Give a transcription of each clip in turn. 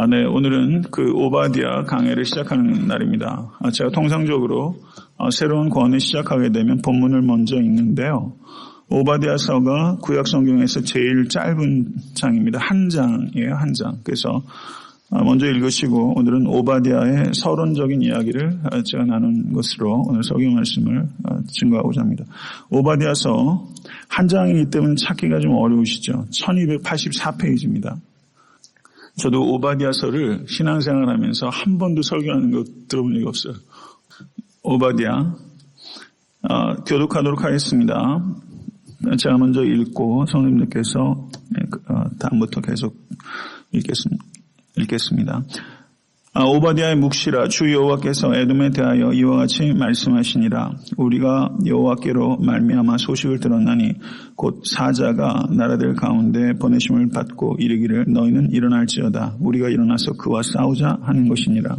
네, 오늘은 그 오바댜 강해를 시작하는 날입니다. 제가 통상적으로 새로운 권을 시작하게 되면 본문을 먼저 읽는데요. 오바댜서가 구약 성경에서 제일 짧은 장입니다. 한 장이에요, 한 장. 그래서 먼저 읽으시고 오늘은 오바댜의 서론적인 이야기를 제가 나눈 것으로 오늘 성경 말씀을 증거하고자 합니다. 오바댜서 한 장이기 때문에 찾기가 좀 어려우시죠. 1284페이지입니다. 저도 오바댜서를 신앙생활하면서 한 번도 설교하는 거 들어본 적이 없어요. 오바댜 교독하도록 하겠습니다. 제가 먼저 읽고 성도님들께서 다음부터 계속 읽겠습니다. 오바댜의 묵시라. 주 여호와께서 에돔에 대하여 이와 같이 말씀하시니라. 우리가 여호와께로 말미암아 소식을 들었나니 곧 사자가 나라들 가운데 보내심을 받고 이르기를 너희는 일어날지어다. 우리가 일어나서 그와 싸우자 하는 것이니라.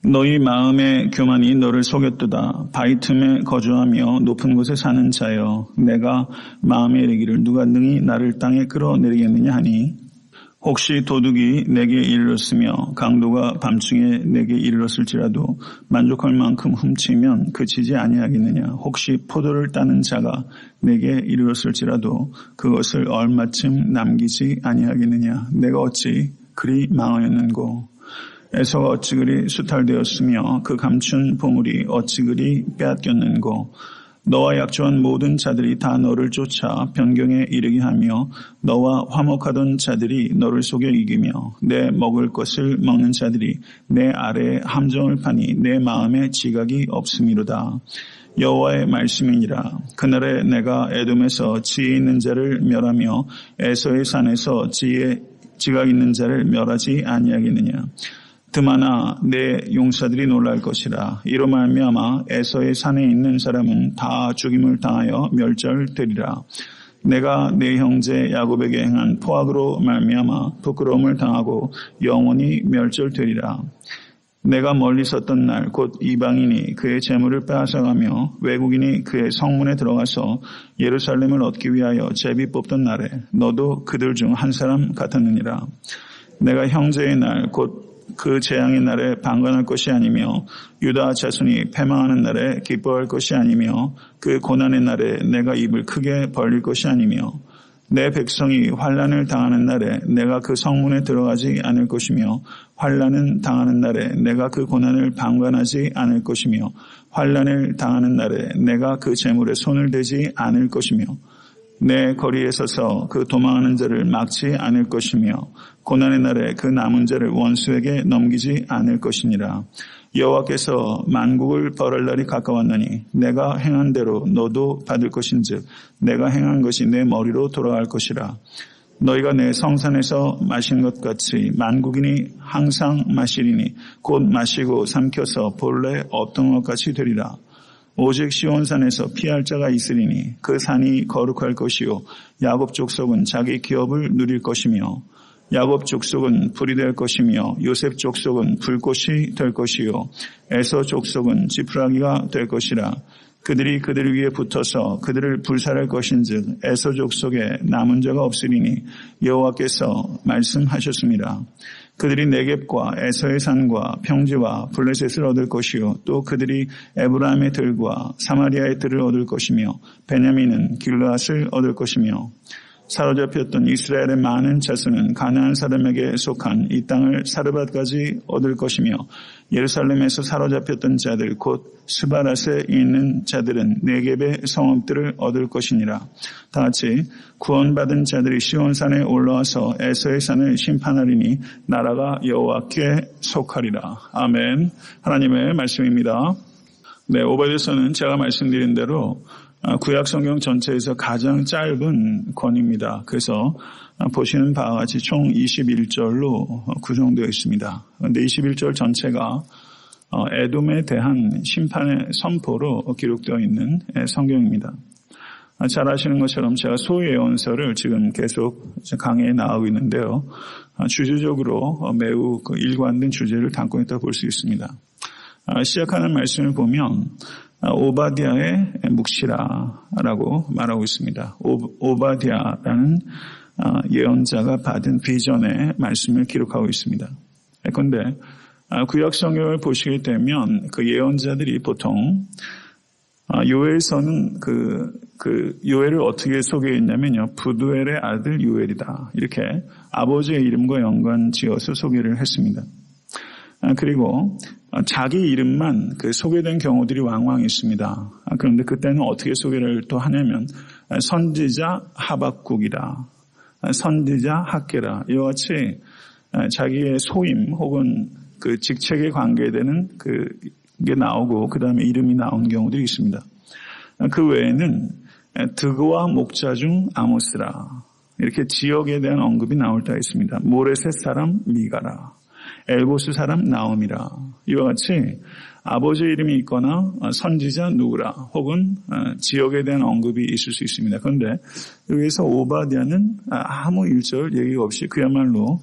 너희 마음의 교만이 너를 속였도다. 바위 틈에 거주하며 높은 곳에 사는 자여, 내가 마음에 이르기를 누가 능히 나를 땅에 끌어내리겠느냐 하니, 혹시 도둑이 내게 이르렀으며 강도가 밤중에 내게 이르렀을지라도 만족할 만큼 훔치면 그치지 아니하겠느냐. 혹시 포도를 따는 자가 내게 이르렀을지라도 그것을 얼마쯤 남기지 아니하겠느냐. 내가 어찌 그리 망하였는고. 에서가 어찌 그리 수탈되었으며 그 감춘 보물이 어찌 그리 빼앗겼는고. 너와 약조한 모든 자들이 다 너를 쫓아 변경에 이르게 하며 너와 화목하던 자들이 너를 속여 이기며 내 먹을 것을 먹는 자들이 내 아래에 함정을 파니 내 마음에 지각이 없음이로다. 여호와의 말씀이니라. 그날에 내가 에돔에서 지혜 있는 자를 멸하며 에서의 산에서 지각 있는 자를 멸하지 아니하겠느냐. 드마나 내 용사들이 놀랄 것이라. 이로 말미암아 에서의 산에 있는 사람은 다 죽임을 당하여 멸절되리라. 내가 내 형제 야곱에게 행한 포악으로 말미암아 부끄러움을 당하고 영원히 멸절되리라. 내가 멀리 섰던 날 곧 이방인이 그의 재물을 빼앗아가며 외국인이 그의 성문에 들어가서 예루살렘을 얻기 위하여 제비 뽑던 날에 너도 그들 중 한 사람 같았느니라. 내가 형제의 날 곧 그 재앙의 날에 방관할 것이 아니며 유다 자손이 패망하는 날에 기뻐할 것이 아니며 그 고난의 날에 내가 입을 크게 벌릴 것이 아니며 내 백성이 환난을 당하는 날에 내가 그 성문에 들어가지 않을 것이며 환난을 당하는 날에 내가 그 고난을 방관하지 않을 것이며 환난을 당하는 날에 내가 그 재물에 손을 대지 않을 것이며 내 거리에 서서 그 도망하는 자를 막지 않을 것이며 고난의 날에 그 남은 자를 원수에게 넘기지 않을 것이니라. 여호와께서 만국을 벌할 날이 가까웠나니 내가 행한 대로 너도 받을 것인즉 내가 행한 것이 내 머리로 돌아갈 것이라. 너희가 내 성산에서 마신 것 같이 만국인이 항상 마시리니 곧 마시고 삼켜서 본래 없던 것 같이 되리라. 오직 시온산에서 피할 자가 있으리니 그 산이 거룩할 것이요 야곱 족속은 자기 기업을 누릴 것이며 야곱 족속은 불이 될 것이며 요셉 족속은 불꽃이 될 것이요 에서 족속은 지푸라기가 될 것이라. 그들이 그들 위에 붙어서 그들을 불살할 것인즉 에서 족속에 남은 자가 없으리니 여호와께서 말씀하셨습니다. 그들이 네겝과 에서의 산과 평지와 블레셋을 얻을 것이요 또 그들이 에브라임의 들과 사마리아의 들을 얻을 것이며 베냐민은 길르앗을 얻을 것이며 사로잡혔던 이스라엘의 많은 자손은 가나안 사람에게 속한 이 땅을 사르밧까지 얻을 것이며 예루살렘에서 사로잡혔던 자들 곧 스바랏에 있는 자들은 네겝의 성읍들을 얻을 것이니라. 다같이 구원받은 자들이 시온산에 올라와서 에서의 산을 심판하리니 나라가 여호와께 속하리라. 아멘. 하나님의 말씀입니다. 네, 오바댜서는 제가 말씀드린 대로 구약 성경 전체에서 가장 짧은 권입니다. 그래서 보시는 바와 같이 총 21절로 구성되어 있습니다. 그런데 21절 전체가 에돔에 대한 심판의 선포로 기록되어 있는 성경입니다. 잘 아시는 것처럼 제가 소예언서를 지금 계속 강의에 나가고 있는데요. 주제적으로 매우 일관된 주제를 담고 있다고 볼 수 있습니다. 시작하는 말씀을 보면 오바댜의 묵시라라고 말하고 있습니다. 오바댜라는 예언자가 받은 비전의 말씀을 기록하고 있습니다. 그런데 구약 성경을 보시게 되면 그 예언자들이 보통 요엘서는 그 요엘을 어떻게 소개했냐면요. 부두엘의 아들 요엘이다. 이렇게 아버지의 이름과 연관 지어서 소개를 했습니다. 그리고 자기 이름만 소개된 경우들이 왕왕 있습니다. 그런데 그때는 어떻게 소개를 또 하냐면 선지자 하박국이라, 선지자 학계라, 이와 같이 자기의 소임 혹은 그 직책에 관계되는 그게 나오고 그 다음에 이름이 나온 경우들이 있습니다. 그 외에는 드고와 목자 중 아모스라, 이렇게 지역에 대한 언급이 나올 때가 있습니다. 모레셋 사람 미가라, 엘보스 사람 나옴이라, 이와 같이 아버지 이름이 있거나 선지자 누구라 혹은 지역에 대한 언급이 있을 수 있습니다. 그런데 여기에서 오바댜는 아무 일절 얘기가 없이 그야말로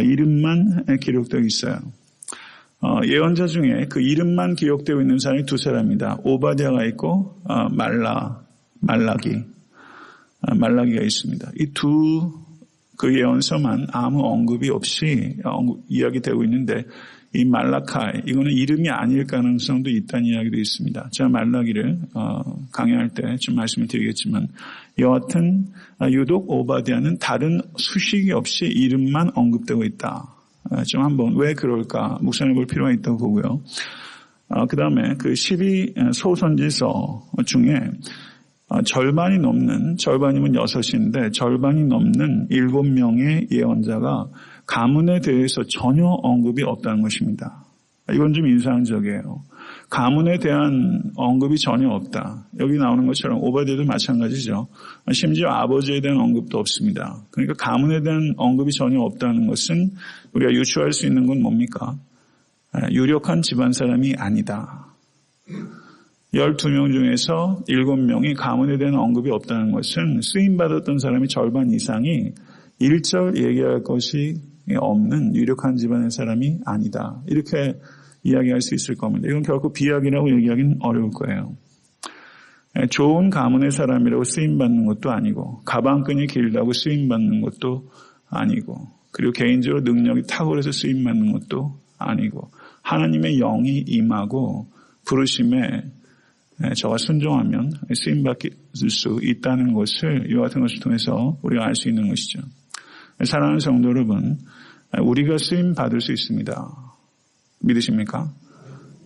이름만 기록되어 있어요. 예언자 중에 그 이름만 기록되어 있는 사람이 두 사람입니다. 오바댜가 있고 말라기가 있습니다. 이 그 예언서만 아무 언급이 없이 이야기되고 있는데 이 말라카이, 이거는 이름이 아닐 가능성도 있다는 이야기도 있습니다. 제가 말라기를 강의할 때 좀 말씀을 드리겠지만 여하튼 유독 오바댜는 다른 수식이 없이 이름만 언급되고 있다. 좀 한번 왜 그럴까 묵상해 볼 필요가 있다고 보고요. 그 다음에 그 12소선지서 중에 절반이면 6인데 절반이 넘는 7명의 예언자가 가문에 대해서 전혀 언급이 없다는 것입니다. 이건 좀 인상적이에요. 가문에 대한 언급이 전혀 없다. 여기 나오는 것처럼 오바댜도 마찬가지죠. 심지어 아버지에 대한 언급도 없습니다. 그러니까 가문에 대한 언급이 전혀 없다는 것은 우리가 유추할 수 있는 건 뭡니까? 유력한 집안 사람이 아니다. 12명 중에서 7명이 가문에 대한 언급이 없다는 것은 쓰임받았던 사람이 절반 이상이 일절 얘기할 것이 없는 유력한 집안의 사람이 아니다. 이렇게 이야기할 수 있을 겁니다. 이건 결코 비약이라고 얘기하기는 어려울 거예요. 좋은 가문의 사람이라고 쓰임받는 것도 아니고 가방끈이 길다고 쓰임받는 것도 아니고 그리고 개인적으로 능력이 탁월해서 쓰임받는 것도 아니고 하나님의 영이 임하고 부르심에 저와 순종하면 쓰임받을 수 있다는 것을 이와 같은 것을 통해서 우리가 알 수 있는 것이죠. 사랑하는 성도 여러분, 우리가 쓰임받을 수 있습니다. 믿으십니까?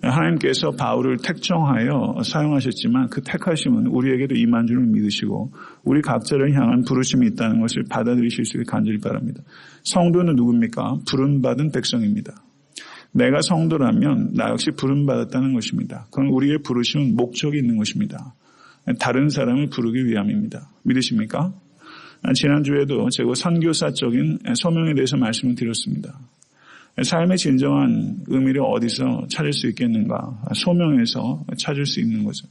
하나님께서 바울을 택정하여 사용하셨지만 그 택하심은 우리에게도 임한 줄을 믿으시고 우리 각자를 향한 부르심이 있다는 것을 받아들이실 수 있게 간절히 바랍니다. 성도는 누굽니까? 부름받은 백성입니다. 내가 성도라면 나 역시 부름받았다는 것입니다. 그건 우리의 부르심은 목적이 있는 것입니다. 다른 사람을 부르기 위함입니다. 믿으십니까? 지난주에도 제가 선교사적인 소명에 대해서 말씀을 드렸습니다. 삶의 진정한 의미를 어디서 찾을 수 있겠는가? 소명에서 찾을 수 있는 거죠.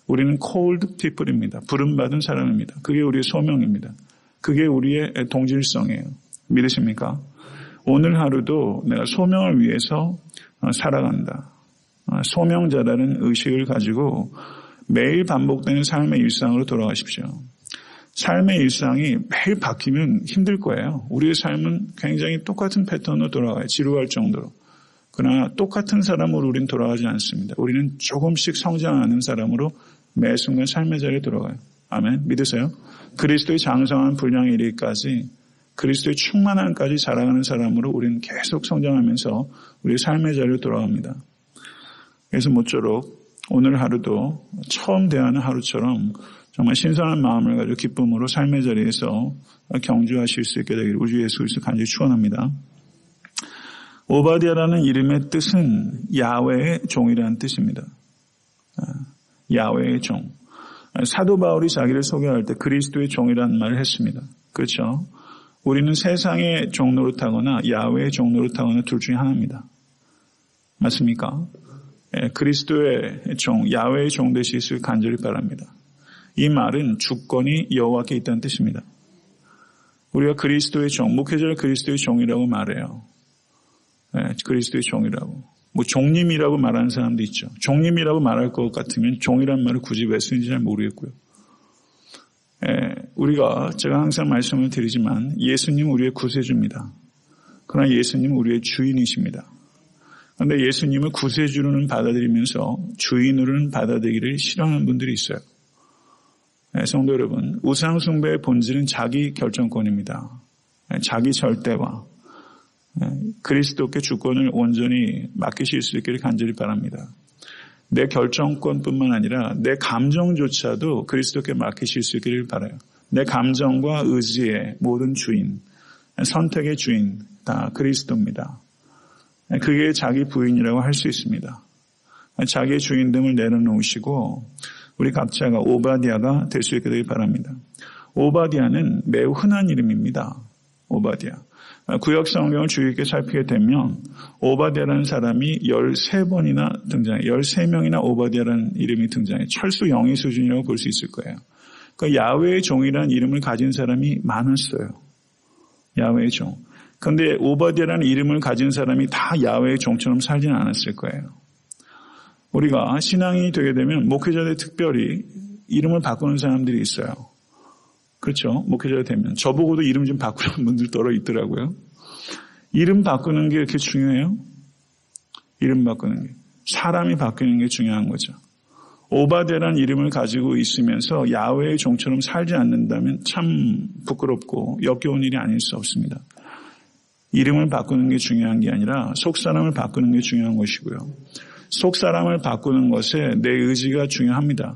우리는 called people입니다. 부름받은 사람입니다. 그게 우리의 소명입니다. 그게 우리의 동질성이에요. 믿으십니까? 오늘 하루도 내가 소명을 위해서 살아간다. 소명자라는 의식을 가지고 매일 반복되는 삶의 일상으로 돌아가십시오. 삶의 일상이 매일 바뀌면 힘들 거예요. 우리의 삶은 굉장히 똑같은 패턴으로 돌아가요. 지루할 정도로. 그러나 똑같은 사람으로 우리는 돌아가지 않습니다. 우리는 조금씩 성장하는 사람으로 매 순간 삶의 자리에 돌아가요. 아멘. 믿으세요? 그리스도의 장성한 분량에 이르기까지 그리스도의 충만함까지 자라가는 사람으로 우리는 계속 성장하면서 우리의 삶의 자리로 돌아갑니다. 그래서 모쪼록 오늘 하루도 처음 대하는 하루처럼 정말 신선한 마음을 가지고 기쁨으로 삶의 자리에서 경주하실 수 있게 되기를 우리 주 예수 그리스도 간절히 축원합니다. 오바댜라는 이름의 뜻은 야훼의 종이라는 뜻입니다. 야훼의 종. 사도 바울이 자기를 소개할 때 그리스도의 종이라는 말을 했습니다. 그렇죠? 우리는 세상의 종 노릇하거나 야훼의 종 노릇하거나 둘 중에 하나입니다. 맞습니까? 그리스도의 종, 야훼의 종 되시길 간절히 바랍니다. 이 말은 주권이 여호와께 있다는 뜻입니다. 우리가 그리스도의 종, 목회자를 그리스도의 종이라고 말해요. 그리스도의 종이라고. 종님이라고 말하는 사람도 있죠. 종님이라고 말할 것 같으면 종이란 말을 굳이 왜 쓰는지 잘 모르겠고요. 제가 항상 말씀을 드리지만 예수님은 우리의 구세주입니다. 그러나 예수님은 우리의 주인이십니다. 그런데 예수님을 구세주로는 받아들이면서 주인으로는 받아들이기를 싫어하는 분들이 있어요. 네, 성도 여러분, 우상숭배의 본질은 자기 결정권입니다. 자기 절대와 그리스도께 주권을 온전히 맡기실 수 있기를 간절히 바랍니다. 내 결정권뿐만 아니라 내 감정조차도 그리스도께 맡기실 수 있기를 바라요. 내 감정과 의지의 모든 주인, 선택의 주인 다 그리스도입니다. 그게 자기 부인이라고 할 수 있습니다. 자기의 주인됨을 내려놓으시고 우리 각자가 오바댜가 될 수 있게 되길 바랍니다. 오바댜는 매우 흔한 이름입니다. 오바댜. 구약 성경을 주의 깊게 살피게 되면 오바댜라는 사람이 13번이나 등장해요. 13명이나 오바댜라는 이름이 등장해요. 철수 영의 수준이라고 볼 수 있을 거예요. 그러니까 야훼의 종이라는 이름을 가진 사람이 많았어요. 야훼의 종. 그런데 오바댜라는 이름을 가진 사람이 다 야훼의 종처럼 살지는 않았을 거예요. 우리가 신앙이 되게 되면 목회자들 특별히 이름을 바꾸는 사람들이 있어요. 그렇죠? 목회자가 되면. 저보고도 이름 좀 바꾸는 분들 떨어 있더라고요. 이름 바꾸는 게 이렇게 중요해요? 이름 바꾸는 게. 사람이 바뀌는 게 중요한 거죠. 오바댜라는 이름을 가지고 있으면서 야훼의 종처럼 살지 않는다면 참 부끄럽고 역겨운 일이 아닐 수 없습니다. 이름을 바꾸는 게 중요한 게 아니라 속사람을 바꾸는 게 중요한 것이고요. 속사람을 바꾸는 것에 내 의지가 중요합니다.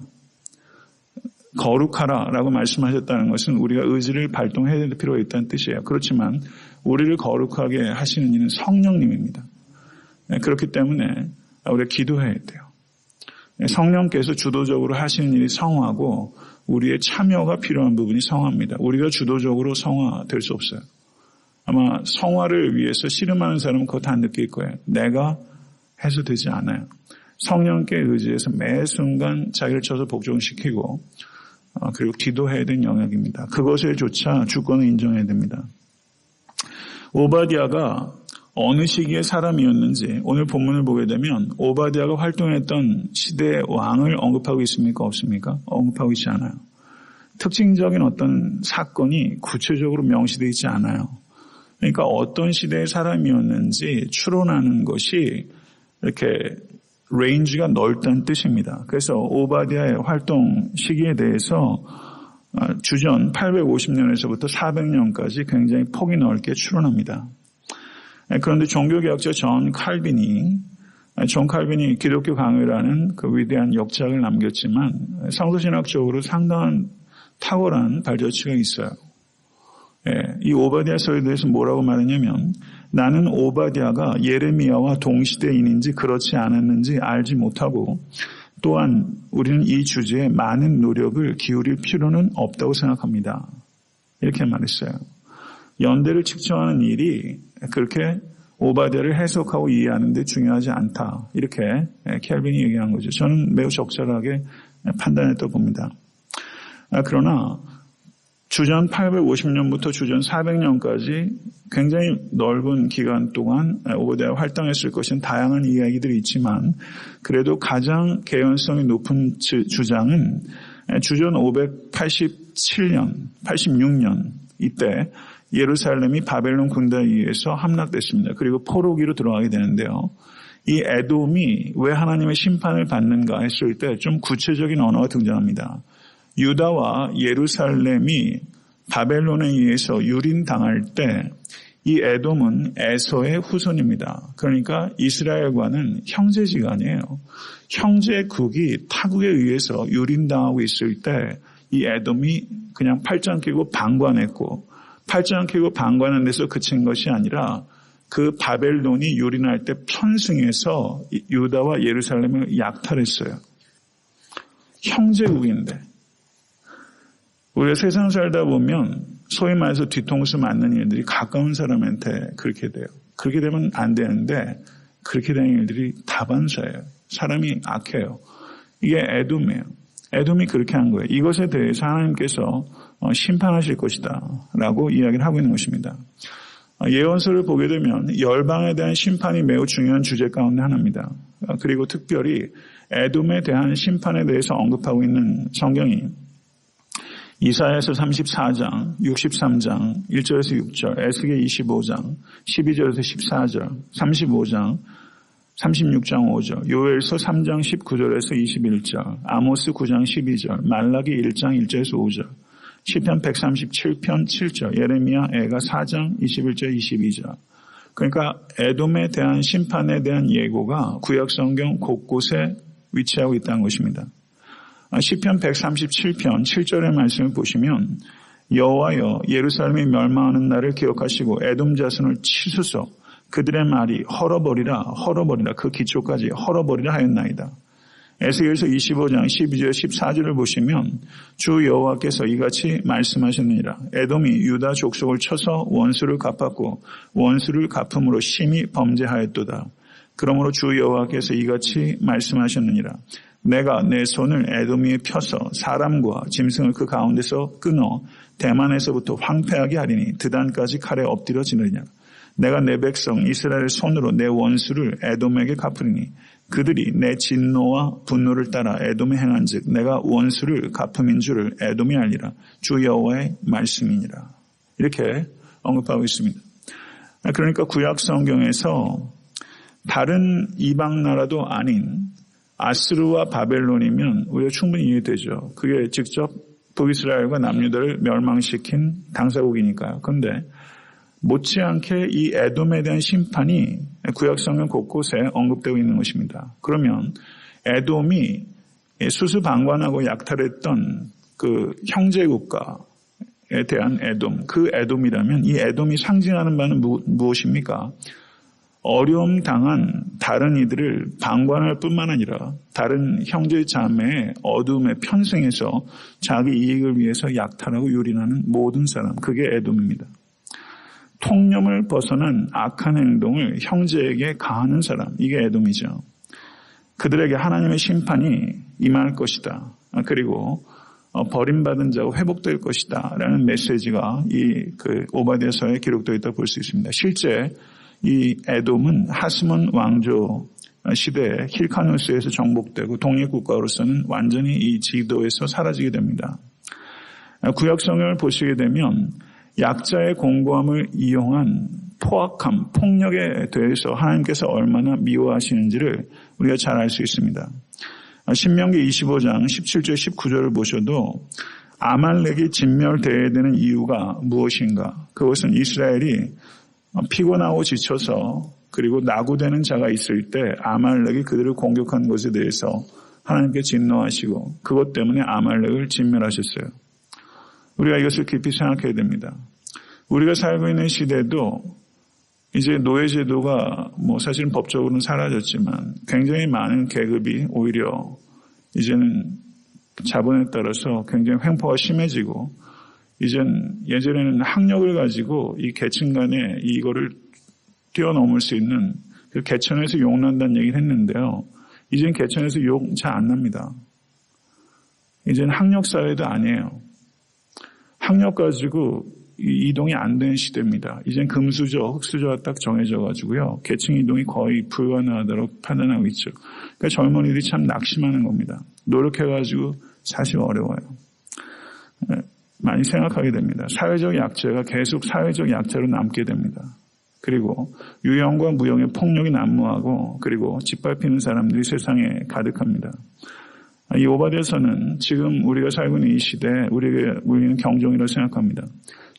거룩하라라고 말씀하셨다는 것은 우리가 의지를 발동해야 될 필요가 있다는 뜻이에요. 그렇지만 우리를 거룩하게 하시는 이는 성령님입니다. 그렇기 때문에 우리가 기도해야 돼요. 성령께서 주도적으로 하시는 일이 성화고 우리의 참여가 필요한 부분이 성화입니다. 우리가 주도적으로 성화될 수 없어요. 아마 성화를 위해서 씨름하는 사람은 그거 다 느낄 거예요. 내가 해서 되지 않아요. 성령께 의지해서 매 순간 자기를 쳐서 복종시키고 그리고 기도해야 되는 영역입니다. 그것에 조차 주권을 인정해야 됩니다. 오바댜가 어느 시기의 사람이었는지 오늘 본문을 보게 되면 오바댜가 활동했던 시대의 왕을 언급하고 있습니까? 없습니까? 언급하고 있지 않아요. 특징적인 어떤 사건이 구체적으로 명시되어 있지 않아요. 그러니까 어떤 시대의 사람이었는지 추론하는 것이 이렇게 레인지가 넓다는 뜻입니다. 그래서 오바댜의 활동 시기에 대해서 주전 850년에서부터 400년까지 굉장히 폭이 넓게 추론합니다. 그런데 종교개혁자 존 칼빈이 기독교 강요라는 그 위대한 역작을 남겼지만 성서신학적으로 상당한 탁월한 발자취가 있어요. 이 오바댜서에 대해서 뭐라고 말하냐면 나는 오바댜가 예레미야와 동시대인인지 그렇지 않았는지 알지 못하고 또한 우리는 이 주제에 많은 노력을 기울일 필요는 없다고 생각합니다. 이렇게 말했어요. 연대를 측정하는 일이 그렇게 오바댜를 해석하고 이해하는 데 중요하지 않다. 이렇게 켈빈이 얘기한 거죠. 저는 매우 적절하게 판단했다고 봅니다. 그러나 주전 850년부터 주전 400년까지 굉장히 넓은 기간 동안 오바댜가 활동했을 것인 다양한 이야기들이 있지만 그래도 가장 개연성이 높은 주장은 주전 587년, 86년 이때 예루살렘이 바벨론 군대에 의해서 함락됐습니다. 그리고 포로기로 들어가게 되는데요. 이 에돔이 왜 하나님의 심판을 받는가 했을 때 좀 구체적인 언어가 등장합니다. 유다와 예루살렘이 바벨론에 의해서 유린당할 때 이 에돔은 에서의 후손입니다. 그러니까 이스라엘과는 형제지간이에요. 형제국이 타국에 의해서 유린당하고 있을 때 이 에돔이 그냥 팔짱 끼고 방관했고 팔짱 끼고 방관한 데서 그친 것이 아니라 그 바벨론이 유린할 때 편승해서 유다와 예루살렘을 약탈했어요. 형제국인데 우리가 세상 살다 보면 소위 말해서 뒤통수 맞는 일들이 가까운 사람한테 그렇게 돼요. 그렇게 되면 안 되는데 그렇게 되는 일들이 다반사예요. 사람이 악해요. 이게 에돔이에요. 에돔이 그렇게 한 거예요. 이것에 대해서 하나님께서 심판하실 것이다 라고 이야기를 하고 있는 것입니다. 예언서를 보게 되면 열방에 대한 심판이 매우 중요한 주제 가운데 하나입니다. 그리고 특별히 에돔에 대한 심판에 대해서 언급하고 있는 성경이 이사야서 34장, 63장, 1절에서 6절, 에스겔 25장, 12절에서 14절, 35장, 36장 5절, 요엘서 3장 19절에서 21절, 아모스 9장 12절, 말라기 1장 1절에서 5절, 시편 137편 7절, 예레미야 애가 4장 21절 22절. 그러니까 에돔에 대한 심판에 대한 예고가 구약성경 곳곳에 위치하고 있다는 것입니다. 시편 137편 7절의 말씀을 보시면 여호와여 예루살렘이 멸망하는 날을 기억하시고 에돔 자손을 치소서 그들의 말이 헐어버리라 그 기초까지 헐어버리라 하였나이다. 에스겔서 25장 12절 14절을 보시면 주 여호와께서 이같이 말씀하셨느니라. 에돔이 유다 족속을 쳐서 원수를 갚았고 원수를 갚음으로 심히 범죄하였도다. 그러므로 주 여호와께서 이같이 말씀하셨느니라. 내가 내 손을 에돔 위에 펴서 사람과 짐승을 그 가운데서 끊어 대만에서부터 황폐하게 하리니 드단까지 칼에 엎드려지느니라. 내가 내 백성 이스라엘의 손으로 내 원수를 에돔에게 갚으리니 그들이 내 진노와 분노를 따라 에돔에 행한 즉 내가 원수를 갚음인 줄을 에돔이 알리라. 주 여호와의 말씀이니라. 이렇게 언급하고 있습니다. 그러니까 구약 성경에서 다른 이방 나라도 아닌 아스루와 바벨론이면 우리가 충분히 이해되죠. 그게 직접 북이스라엘과 남유다를 멸망시킨 당사국이니까요. 그런데 못지않게 이 에돔에 대한 심판이 구약성경 곳곳에 언급되고 있는 것입니다. 그러면 에돔이 수수방관하고 약탈했던 그 형제국가에 대한 에돔, 그 에돔이라면 이 에돔이 상징하는 바는 무엇입니까? 어려움 당한 다른 이들을 방관할 뿐만 아니라 다른 형제 자매의 어둠에 편승해서 자기 이익을 위해서 약탈하고 유린하는 모든 사람, 그게 에돔입니다. 통념을 벗어난 악한 행동을 형제에게 가하는 사람, 이게 에돔이죠. 그들에게 하나님의 심판이 임할 것이다. 그리고 버림받은 자가 회복될 것이다. 라는 메시지가 이 오바댜서에 기록되어 있다고 볼 수 있습니다. 실제 이 에돔은 하스몬 왕조 시대에 힐카누스에서 정복되고 독립국가로서는 완전히 이 지도에서 사라지게 됩니다. 구약성경을 보시게 되면 약자의 공고함을 이용한 포악함, 폭력에 대해서 하나님께서 얼마나 미워하시는지를 우리가 잘 알 수 있습니다. 신명기 25장 17절 19절을 보셔도 아말렉이 진멸되어야 되는 이유가 무엇인가? 그것은 이스라엘이 피곤하고 지쳐서 그리고 낙오되는 자가 있을 때 아말렉이 그들을 공격한 것에 대해서 하나님께 진노하시고 그것 때문에 아말렉을 진멸하셨어요. 우리가 이것을 깊이 생각해야 됩니다. 우리가 살고 있는 시대도 이제 노예제도가 사실은 법적으로는 사라졌지만 굉장히 많은 계급이 오히려 이제는 자본에 따라서 굉장히 횡포가 심해지고 예전에는 학력을 가지고 이 계층 간에 이거를 뛰어넘을 수 있는 그 계천에서 욕난다는 얘기를 했는데요. 이제는 계천에서 욕 잘 안 납니다. 이제는 학력 사회도 아니에요. 학력 가지고 이동이 안 되는 시대입니다. 이젠 금수저, 흑수저가 딱 정해져 가지고요. 계층 이동이 거의 불가능하도록 판단하고 있죠. 그러니까 젊은이들이 참 낙심하는 겁니다. 노력해 가지고 사실 어려워요. 많이 생각하게 됩니다. 사회적 약자가 계속 사회적 약자로 남게 됩니다. 그리고 유형과 무형의 폭력이 난무하고 그리고 짓밟히는 사람들이 세상에 가득합니다. 이 오바댜서는 지금 우리가 살고 있는 이 시대에 우리는 경종이라고 생각합니다.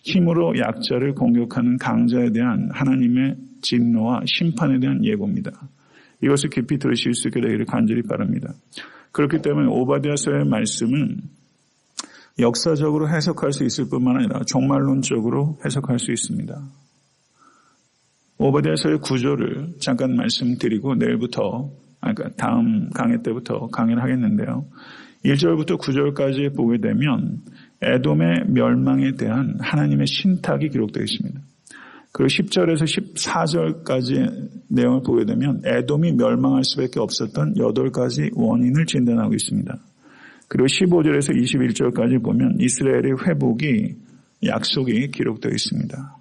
힘으로 약자를 공격하는 강자에 대한 하나님의 진노와 심판에 대한 예고입니다. 이것을 깊이 들으실 수 있게 되기를 간절히 바랍니다. 그렇기 때문에 오바댜서의 말씀은 역사적으로 해석할 수 있을 뿐만 아니라 종말론적으로 해석할 수 있습니다. 오바댜서의 구조를 잠깐 말씀드리고 내일부터 다음 강의 때부터 강의를 하겠는데요. 1절부터 9절까지 보게 되면 에돔의 멸망에 대한 하나님의 신탁이 기록되어 있습니다. 그리고 10절에서 14절까지 내용을 보게 되면 에돔이 멸망할 수밖에 없었던 8가지 원인을 진단하고 있습니다. 그리고 15절에서 21절까지 보면 이스라엘의 회복이 약속이 기록되어 있습니다.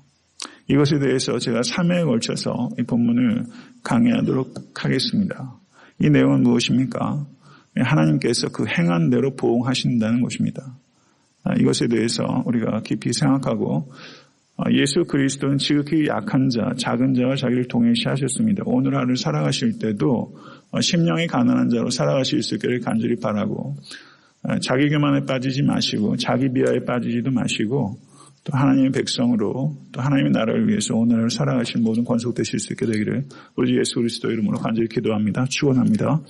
이것에 대해서 제가 3회에 걸쳐서 이 본문을 강의하도록 하겠습니다. 이 내용은 무엇입니까? 하나님께서 그 행한 대로 보응하신다는 것입니다. 이것에 대해서 우리가 깊이 생각하고 예수 그리스도는 지극히 약한 자, 작은 자와 자기를 동일시 하셨습니다. 오늘 하루 살아가실 때도 심령이 가난한 자로 살아가실 수 있기를 간절히 바라고 자기 교만에 빠지지 마시고 자기 비하에 빠지지도 마시고 또 하나님의 백성으로 또 하나님의 나라를 위해서 오늘 하루 살아가실 모든 권속되실 수 있게 되기를 우리 예수 그리스도 이름으로 간절히 기도합니다. 축원합니다.